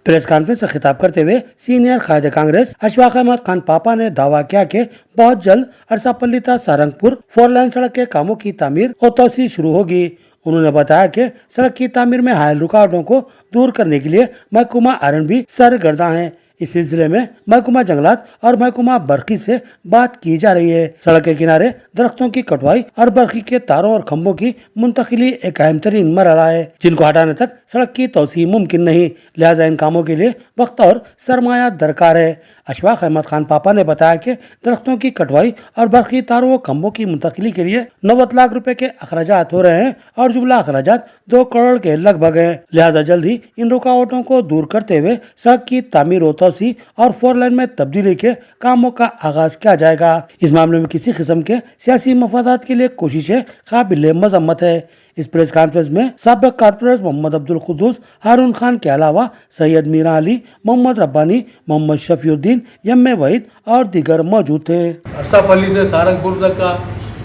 Press conference से खिताब करते हुए सीनियर कायद कांग्रेस अशफाक अहमद खान पापा ने दावा किया कि बहुत जल्द अरसापल्ली था सारंगपुर 4 लाइन सड़क के कामों की तामीर और तोसी शुरू होगी। उन्होंने बताया कि सड़क की तामीर में हायल रुकावटों को दूर करने के लिए महकमा आरएनबी सरगर्दा है। इस सिलसिले में महकमा जंगलात और महकमा बर्की से बात की जा रही है। सड़क के किनारे दरख्तों की कटवाई और बर्की के तारों और खंभों की मुंतकिली एक अहम तरीन मरहला है, जिनको हटाने तक सड़क की तोसी मुमकिन नहीं। लिहाजा इन कामों के लिए वक्त और सरमाया दरकार है। अशफाक अहमद खान पापा ने बताया कि दरख्तों की कटवाई और बर्की तारों व खंभों की मुंतकिली के लिए 90 लाख रुपए के अखराजात हो रहे हैं और जुमला अखराजात 2 करोड़ के लगभग हैं। लिहाजा जल्द ही इन रुकावटों को दूर करते हुए सड़क की तामीर व तोसी और 4 लाइन में तब्दीली के कामों का आगाज किया जाएगा। इस मामले में किसी किस्म के सियासी मफादात के लिए कोशिशें काबिल मजम्मत है। इस प्रेस कॉन्फ्रेंस में साबिक कारपोरेटर मोहम्मद अब्दुल कुद्दूस, हारून खान के अलावा सैयद मीरा अली, मोहम्मद रब्बानी, मोहम्मद शफीउद्दीन, यम्मे वहीद और दीगर मौजूद थे। अरसापल्ली से सारंगपुर तक का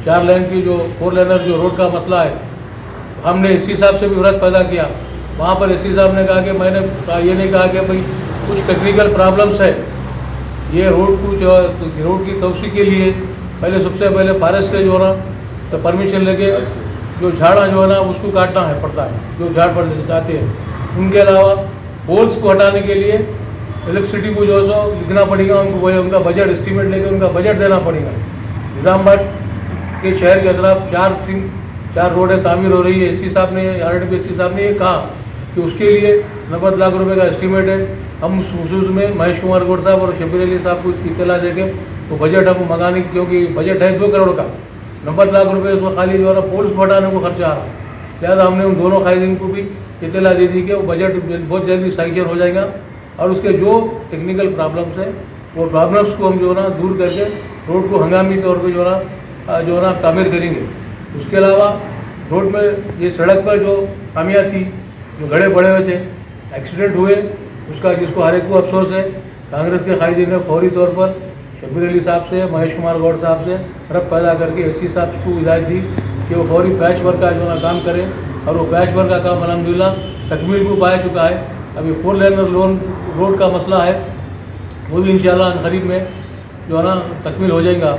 4 लाइन की जो 4 लाइनर जो रोड का मसला है, हमने एससी साहब से भी विरोध पैदा किया। वहाँ पर एससी साहब ने कहा कि मैंने ये नहीं कहा कि भाई कुछ टेक्निकल प्रॉब्लम्स है, ये रोड की तोसी के लिए पहले सबसे पहले फॉरेस्ट से जो है ना तो परमिशन लेके जो झाड़ा जो है ना उसको काटना है पड़ता है, जो झाड़ पड़ जाते हैं। उनके अलावा पोल्स को हटाने के लिए इलेक्ट्रिसिटी को जो है सो लिखना पड़ेगा, उनको वही उनका बजट एस्टीमेट लेके उनका बजट देना पड़ेगा। निज़ामाबाद के शहर के अतराफ 4 रोडें तामीर हो रही है। एससी साहब ने आरएनबी एससी साहब ने ये कहा कि उसके लिए 90 लाख रुपए का एस्टीमेट है। हम उस खसूस में महेश कुमार गौड़ साहब और शबीर अली साहब को इसकी इत्तला देके तो बजट हम मंगाने की, क्योंकि बजट है 2 करोड़ का, 90 लाख रुपए उसमें खाली जो है ना पोल्स को हटाने को खर्चा आ रहा है। लिहाजा हमने उन दोनों कायदीन को भी इत्तला दे दी कि वो बजट बहुत जल्दी सैंक्शन हो जाएगा और उसके जो टेक्निकल प्रॉब्लम्स हैं वो प्रॉब्लम्स को हम जो है ना दूर करके रोड को हंगामी तौर पर जो है ना तामीर करेंगे। उसके अलावा रोड में ये सड़क पर जो खामियाँ थी, जो गड्ढे पड़े हुए थे, एक्सीडेंट हुए, उसका जिसको हर एक को अफसोस है, कांग्रेस के कायदीन ने फौरी तौर पर शबीर अली साहब से, महेश कुमार गौड़ साहब से रब पैदा करके एससी साहब को हिदायत दी कि वो फौरी पैच वर्क का जो ना काम करे और वो पैच वर्क का काम अलहमदुलिल्लाह तकमील को पाया चुका है। अभी 4 लाइनर रोड का मसला है, वो भी इंशाअल्लाह करीब में जो है ना तकमील हो जाएगा।